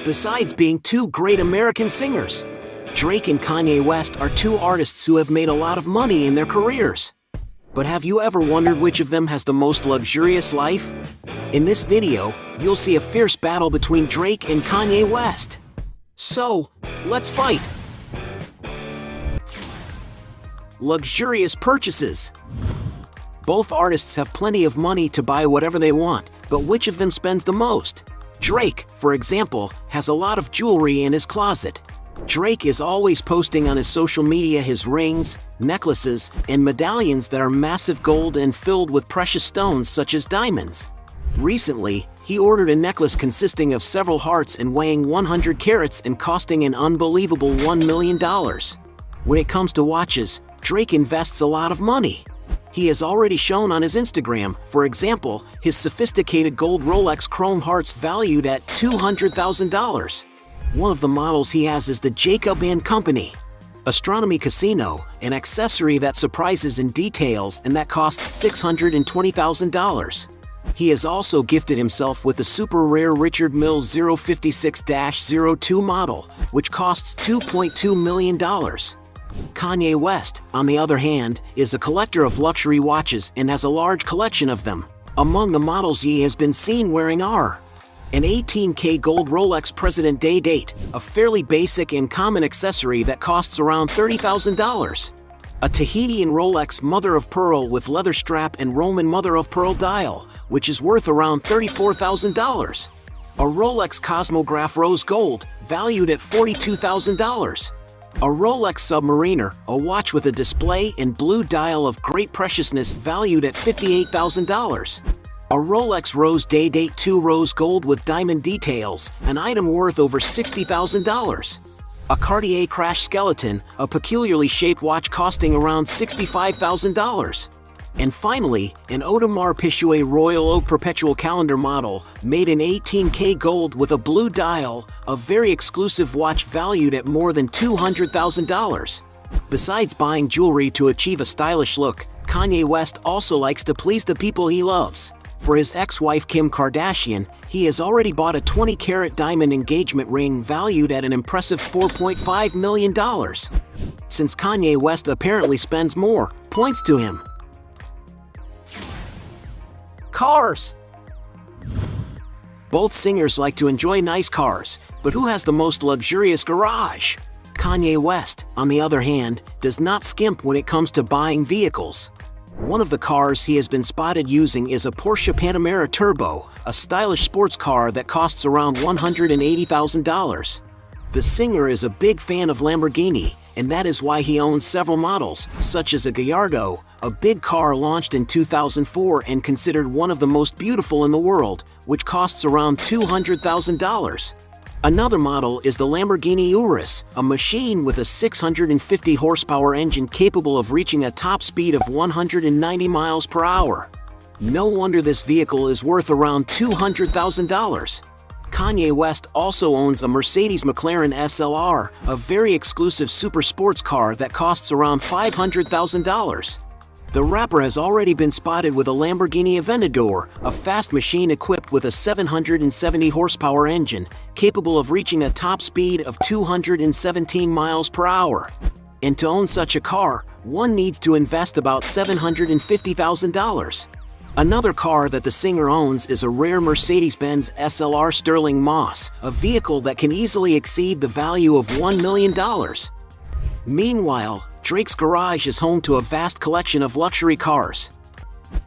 Besides being two great American singers, Drake and Kanye West are two artists who have made a lot of money in their careers. But have you ever wondered which of them has the most luxurious life? In this video, you'll see a fierce battle between Drake and Kanye West. So, let's fight! Luxurious purchases. Both artists have plenty of money to buy whatever they want, but which of them spends the most? Drake, for example, has a lot of jewelry in his closet. Drake is always posting on his social media his rings, necklaces, and medallions that are massive gold and filled with precious stones such as diamonds. Recently, he ordered a necklace consisting of several hearts and weighing 100 carats and costing an unbelievable $1 million. When it comes to watches, Drake invests a lot of money. He has already shown on his Instagram, for example, his sophisticated gold Rolex Chrome Hearts valued at $200,000. One of the models he has is the Jacob & Company Astronomy Casino, an accessory that surprises in details and that costs $620,000. He has also gifted himself with the super rare Richard Mille 056-02 model, which costs $2.2 million. Kanye West, on the other hand, is a collector of luxury watches and has a large collection of them. Among the models he has been seen wearing are an 18K gold Rolex President Day Date, a fairly basic and common accessory that costs around $30,000. A Tahitian Rolex Mother of Pearl with leather strap and Roman Mother of Pearl dial, which is worth around $34,000. A Rolex Cosmograph Rose Gold, valued at $42,000. A Rolex Submariner, a watch with a display and blue dial of great preciousness valued at $58,000. A Rolex Rose Day Date 2 Rose Gold with diamond details, an item worth over $60,000. A Cartier Crash Skeleton, a peculiarly shaped watch costing around $65,000. And finally, an Audemars Piguet Royal Oak Perpetual Calendar model, made in 18K gold with a blue dial, a very exclusive watch valued at more than $200,000. Besides buying jewelry to achieve a stylish look, Kanye West also likes to please the people he loves. For his ex-wife Kim Kardashian, he has already bought a 20-carat diamond engagement ring valued at an impressive $4.5 million. Since Kanye West apparently spends more, points to him. Cars. Both singers like to enjoy nice cars, but who has the most luxurious garage? Kanye West, on the other hand, does not skimp when it comes to buying vehicles. One of the cars he has been spotted using is a Porsche Panamera Turbo, a stylish sports car that costs around $180,000. The singer is a big fan of Lamborghini, and that is why he owns several models, such as a Gallardo, a big car launched in 2004 and considered one of the most beautiful in the world, which costs around $200,000. Another model is the Lamborghini Urus, a machine with a 650 horsepower engine capable of reaching a top speed of 190 miles per hour. No wonder this vehicle is worth around $200,000. Kanye West also owns a Mercedes McLaren SLR, a very exclusive super sports car that costs around $500,000. The rapper has already been spotted with a Lamborghini Aventador, a fast machine equipped with a 770 horsepower engine, capable of reaching a top speed of 217 miles per hour. And to own such a car, one needs to invest about $750,000. Another car that the singer owns is a rare Mercedes-Benz SLR Sterling Moss, a vehicle that can easily exceed the value of $1 million. Meanwhile, Drake's garage is home to a vast collection of luxury cars.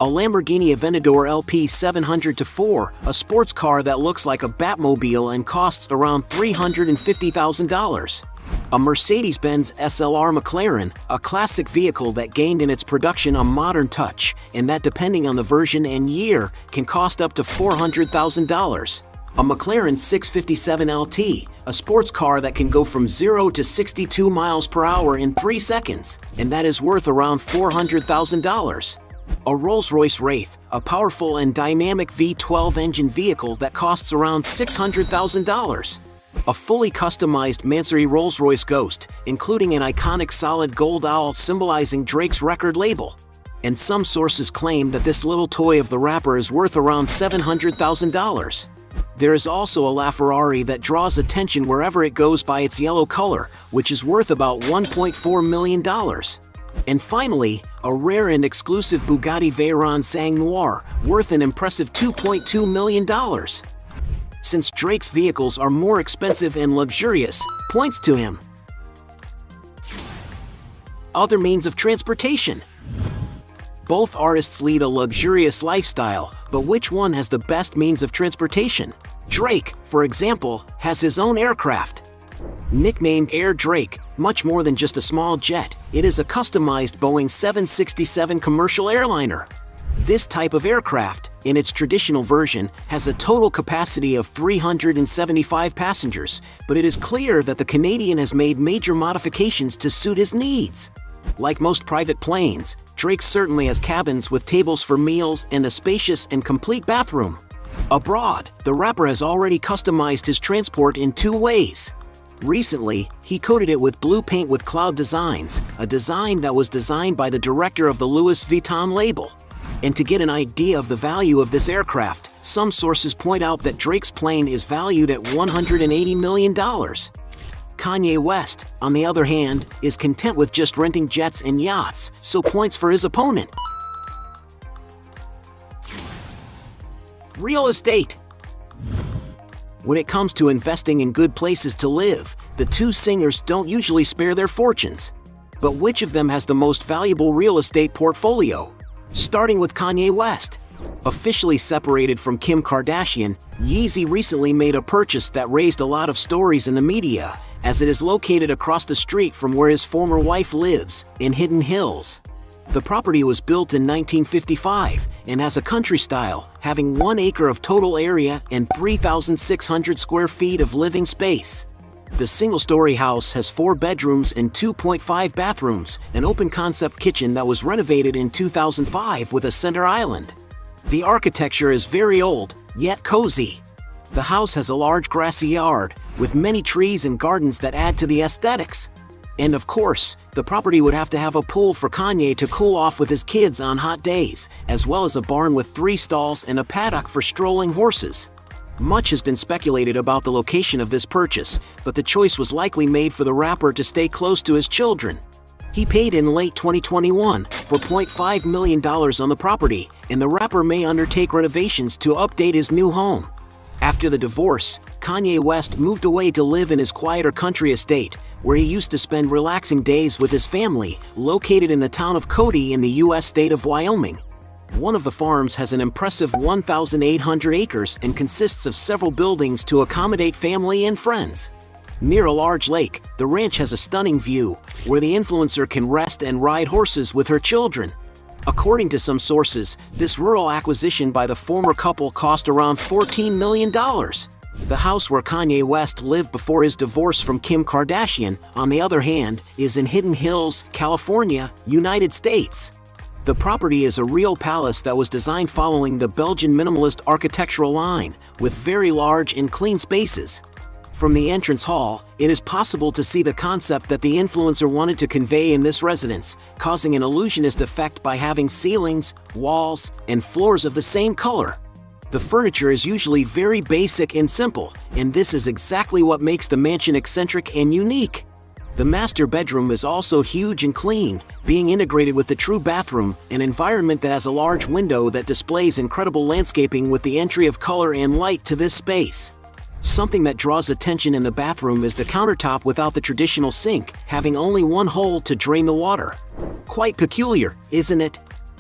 A Lamborghini Aventador LP 700-4, a sports car that looks like a Batmobile and costs around $350,000. A Mercedes-Benz SLR McLaren, a classic vehicle that gained in its production a modern touch, and that depending on the version and year, can cost up to $400,000. A McLaren 657 LT, a sports car that can go from 0 to 62 miles per hour in 3 seconds, and that is worth around $400,000. A Rolls-Royce Wraith, a powerful and dynamic V12 engine vehicle that costs around $600,000. A fully customized Mansory Rolls-Royce Ghost, including an iconic solid gold owl symbolizing Drake's record label. And some sources claim that this little toy of the rapper is worth around $700,000. There is also a LaFerrari that draws attention wherever it goes by its yellow color, which is worth about $1.4 million. And finally, a rare and exclusive Bugatti Veyron Sang Noir, worth an impressive $2.2 million. Since Drake's vehicles are more expensive and luxurious, points to him. Other means of transportation. Both artists lead a luxurious lifestyle, but which one has the best means of transportation? Drake, for example, has his own aircraft. Nicknamed Air Drake, much more than just a small jet, it is a customized Boeing 767 commercial airliner. This type of aircraft, in its traditional version, has a total capacity of 375 passengers, but it is clear that the Canadian has made major modifications to suit his needs. Like most private planes, Drake certainly has cabins with tables for meals and a spacious and complete bathroom. Abroad, the rapper has already customized his transport in two ways. Recently, he coated it with blue paint with cloud designs, a design that was designed by the director of the Louis Vuitton label. And to get an idea of the value of this aircraft, some sources point out that Drake's plane is valued at $180 million. Kanye West, on the other hand, is content with just renting jets and yachts, so points for his opponent. Real estate. When it comes to investing in good places to live, the two singers don't usually spare their fortunes. But which of them has the most valuable real estate portfolio? Starting with Kanye West. Officially separated from Kim Kardashian, Yeezy recently made a purchase that raised a lot of stories in the media, as it is located across the street from where his former wife lives, in Hidden Hills. The property was built in 1955 and has a country style, having 1 acre of total area and 3,600 square feet of living space. The single-story house has 4 bedrooms and 2.5 bathrooms, an open-concept kitchen that was renovated in 2005 with a center island. The architecture is very old, yet cozy. The house has a large grassy yard, with many trees and gardens that add to the aesthetics. And of course, the property would have to have a pool for Kanye to cool off with his kids on hot days, as well as a barn with 3 stalls and a paddock for strolling horses. Much has been speculated about the location of this purchase, but the choice was likely made for the rapper to stay close to his children. He paid in late 2021 for $0.5 million on the property, and the rapper may undertake renovations to update his new home. After the divorce, Kanye West moved away to live in his quieter country estate, where he used to spend relaxing days with his family, located in the town of Cody in the U.S. state of Wyoming. One of the farms has an impressive 1,800 acres and consists of several buildings to accommodate family and friends. Near a large lake, the ranch has a stunning view, where the influencer can rest and ride horses with her children. According to some sources, this rural acquisition by the former couple cost around $14 million. The house where Kanye West lived before his divorce from Kim Kardashian, on the other hand, is in Hidden Hills, California, United States. The property is a real palace that was designed following the Belgian minimalist architectural line, with very large and clean spaces. From the entrance hall, it is possible to see the concept that the influencer wanted to convey in this residence, causing an illusionist effect by having ceilings, walls, and floors of the same color. The furniture is usually very basic and simple, and this is exactly what makes the mansion eccentric and unique. The master bedroom is also huge and clean, being integrated with the true bathroom, an environment that has a large window that displays incredible landscaping with the entry of color and light to this space. Something that draws attention in the bathroom is the countertop without the traditional sink, having only one hole to drain the water. Quite peculiar, isn't it?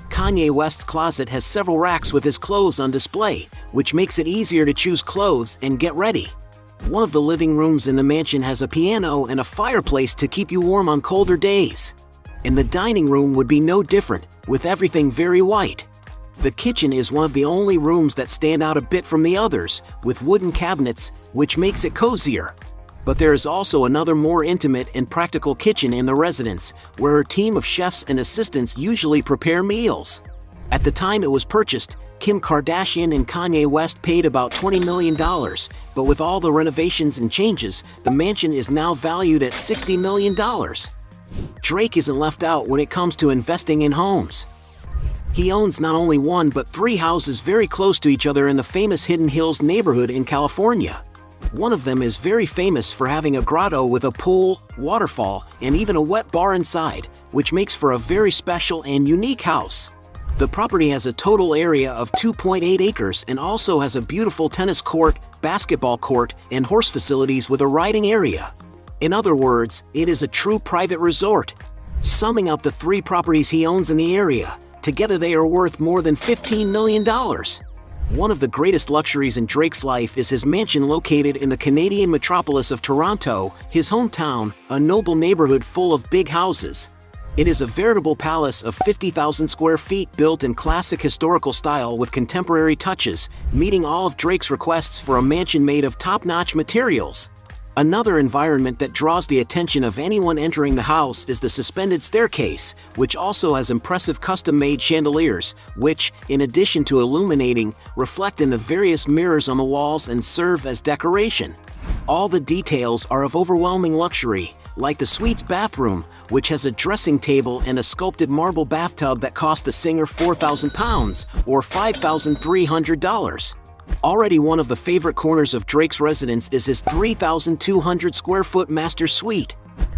Kanye West's closet has several racks with his clothes on display, which makes it easier to choose clothes and get ready. One of the living rooms in the mansion has a piano and a fireplace to keep you warm on colder days. And the dining room would be no different, with everything very white. The kitchen is one of the only rooms that stand out a bit from the others, with wooden cabinets, which makes it cozier. But there is also another more intimate and practical kitchen in the residence, where a team of chefs and assistants usually prepare meals. At the time it was purchased, Kim Kardashian and Kanye West paid about $20 million, but with all the renovations and changes, the mansion is now valued at $60 million. Drake isn't left out when it comes to investing in homes. He owns not only one but 3 houses very close to each other in the famous Hidden Hills neighborhood in California. One of them is very famous for having a grotto with a pool, waterfall, and even a wet bar inside, which makes for a very special and unique house. The property has a total area of 2.8 acres and also has a beautiful tennis court, basketball court, and horse facilities with a riding area. In other words, it is a true private resort. Summing up the 3 properties he owns in the area, together they are worth more than $15 million. One of the greatest luxuries in Drake's life is his mansion located in the Canadian metropolis of Toronto, his hometown, a noble neighborhood full of big houses. It is a veritable palace of 50,000 square feet built in classic historical style with contemporary touches, meeting all of Drake's requests for a mansion made of top-notch materials. Another environment that draws the attention of anyone entering the house is the suspended staircase, which also has impressive custom-made chandeliers, which, in addition to illuminating, reflect in the various mirrors on the walls and serve as decoration. All the details are of overwhelming luxury, like the suite's bathroom, which has a dressing table and a sculpted marble bathtub that cost the singer £4,000 or $5,300. Already one of the favorite corners of Drake's residence is his 3,200 square foot master suite.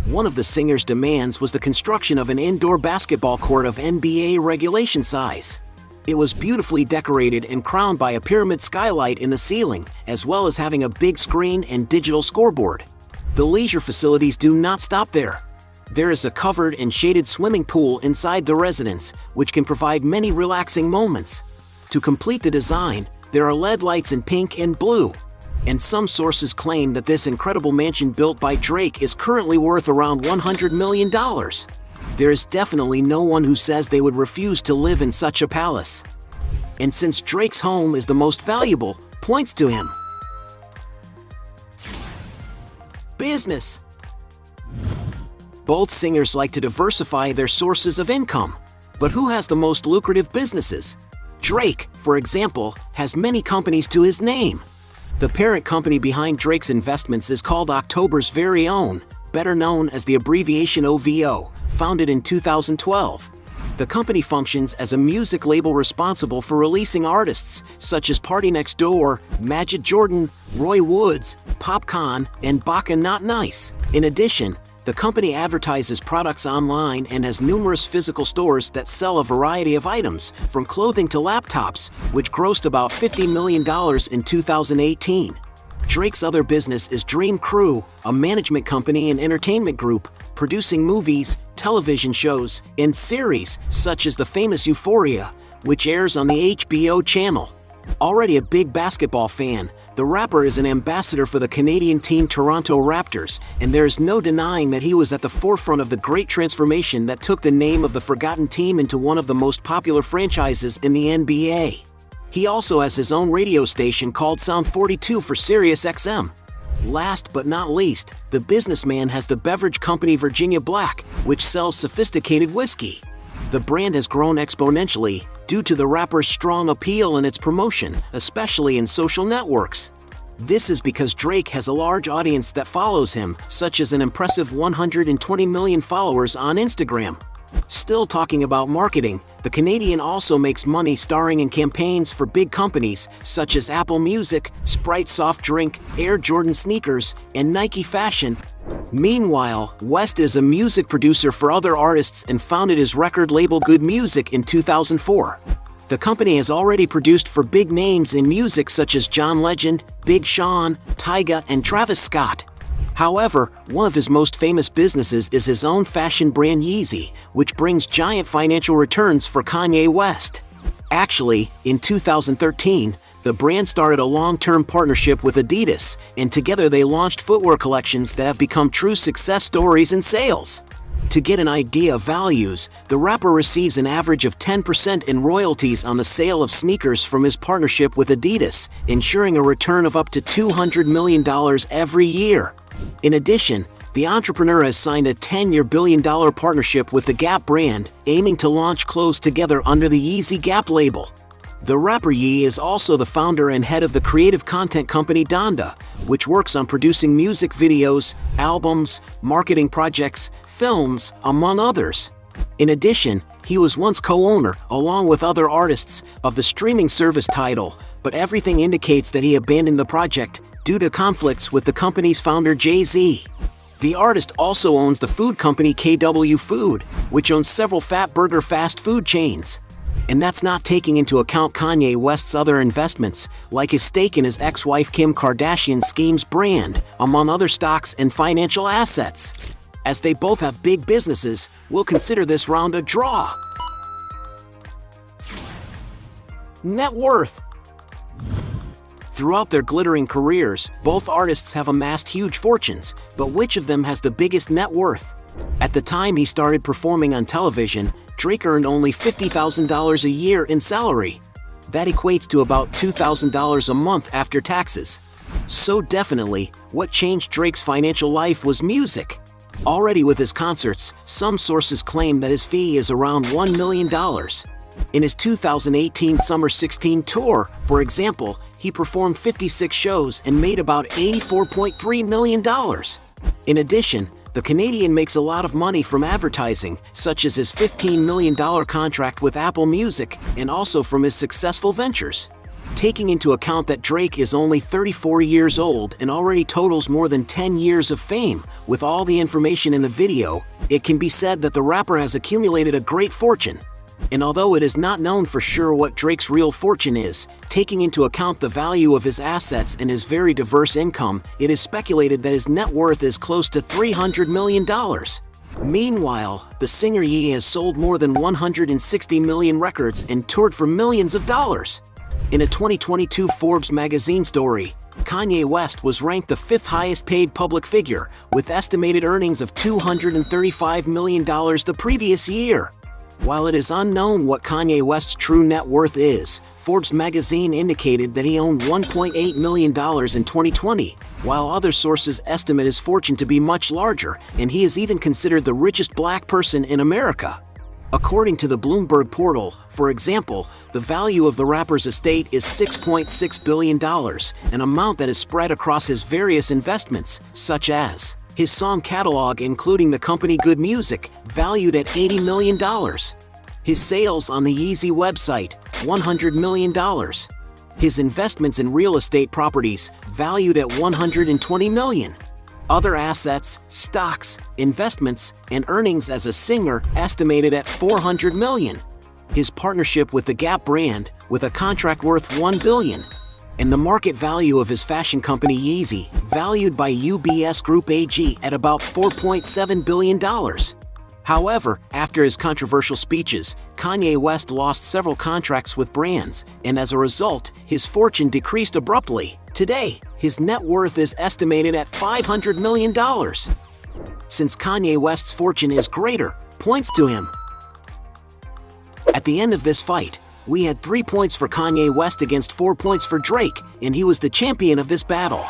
One of the singer's demands was the construction of an indoor basketball court of NBA regulation size. It was beautifully decorated and crowned by a pyramid skylight in the ceiling, as well as having a big screen and digital scoreboard. The leisure facilities do not stop there. There is a covered and shaded swimming pool inside the residence, which can provide many relaxing moments. To complete the design, there are LED lights in pink and blue. And some sources claim that this incredible mansion built by Drake is currently worth around $100 million. There is definitely no one who says they would refuse to live in such a palace. And since Drake's home is the most valuable, points to him. Business. Both singers like to diversify their sources of income. But who has the most lucrative businesses? Drake, for example, has many companies to his name. The parent company behind Drake's investments is called October's Very Own, better known as the abbreviation OVO, founded in 2012. The company functions as a music label responsible for releasing artists such as Party Next Door, Majid Jordan, Roy Woods, Popcaan, and Baka Not Nice. In addition, the company advertises products online and has numerous physical stores that sell a variety of items, from clothing to laptops, which grossed about $50 million in 2018. Drake's other business is Dream Crew, a management company and entertainment group, producing movies, television shows, and series such as the famous Euphoria, which airs on the HBO channel. Already a big basketball fan, the rapper is an ambassador for the Canadian team Toronto Raptors, and there is no denying that he was at the forefront of the great transformation that took the name of the forgotten team into one of the most popular franchises in the NBA. He also has his own radio station called Sound 42 for Sirius XM. Last but not least, the businessman has the beverage company Virginia Black, which sells sophisticated whiskey. The brand has grown exponentially due to the rapper's strong appeal and its promotion, especially in social networks. This is because Drake has a large audience that follows him, such as an impressive 120 million followers on Instagram. Still talking about marketing, the Canadian also makes money starring in campaigns for big companies such as Apple Music, Sprite soft drink, Air Jordan sneakers, and Nike fashion. Meanwhile, West is a music producer for other artists and founded his record label Good Music in 2004. The company has already produced for big names in music such as John Legend, Big Sean, Tyga, and Travis Scott. However, one of his most famous businesses is his own fashion brand Yeezy, which brings giant financial returns for Kanye West. Actually, in 2013, the brand started a long-term partnership with Adidas, and together they launched footwear collections that have become true success stories in sales. To get an idea of values, the rapper receives an average of 10% in royalties on the sale of sneakers from his partnership with Adidas, ensuring a return of up to $200 million every year. In addition, the entrepreneur has signed a 10-year billion-dollar partnership with the Gap brand, aiming to launch clothes together under the Yeezy Gap label. The rapper Yee is also the founder and head of the creative content company Donda, which works on producing music videos, albums, marketing projects, films, among others. In addition, he was once co-owner, along with other artists, of the streaming service Tidal, but everything indicates that he abandoned the project due to conflicts with the company's founder Jay-Z. The artist also owns the food company KW Food, which owns several fat burger fast food chains. And that's not taking into account Kanye West's other investments, like his stake in his ex-wife Kim Kardashian's Skims brand, among other stocks and financial assets. As they both have big businesses, we'll consider this round a draw. Net worth. Throughout their glittering careers, both artists have amassed huge fortunes, but which of them has the biggest net worth? At the time he started performing on television, Drake earned only $50,000 a year in salary. That equates to about $2,000 a month after taxes. So definitely, what changed Drake's financial life was music. Already with his concerts, some sources claim that his fee is around $1 million. In his 2018 Summer 16 tour, for example, he performed 56 shows and made about $84.3 million. In addition, the Canadian makes a lot of money from advertising, such as his $15 million contract with Apple Music, and also from his successful ventures. Taking into account that Drake is only 34 years old and already totals more than 10 years of fame, with all the information in the video, it can be said that the rapper has accumulated a great fortune. And although it is not known for sure what Drake's real fortune is, taking into account the value of his assets and his very diverse income, it is speculated that his net worth is close to $300 million. Meanwhile, the singer Ye has sold more than 160 million records and toured for millions of dollars. In a 2022 Forbes magazine story, Kanye West was ranked the 5th highest paid public figure, with estimated earnings of $235 million the previous year. While it is unknown what Kanye West's true net worth is, Forbes magazine indicated that he owned $1.8 million in 2020, while other sources estimate his fortune to be much larger, and he is even considered the richest black person in America. According to the Bloomberg portal, for example, the value of the rapper's estate is $6.6 billion, an amount that is spread across his various investments, such as his song catalog including the company Good Music, valued at $80 million. His sales on the Yeezy website, $100 million. His investments in real estate properties, valued at $120 million. Other assets, stocks, investments, and earnings as a singer estimated at $400 million. His partnership with the Gap brand, with a contract worth $1 billion. And the market value of his fashion company Yeezy, valued by UBS Group AG at about $4.7 billion. However, after his controversial speeches, Kanye West lost several contracts with brands, and as a result, his fortune decreased abruptly. Today, his net worth is estimated at $500 million. Since Kanye West's fortune is greater, points to him. At the end of this fight, we had 3 points for Kanye West against 4 points for Drake, and he was the champion of this battle.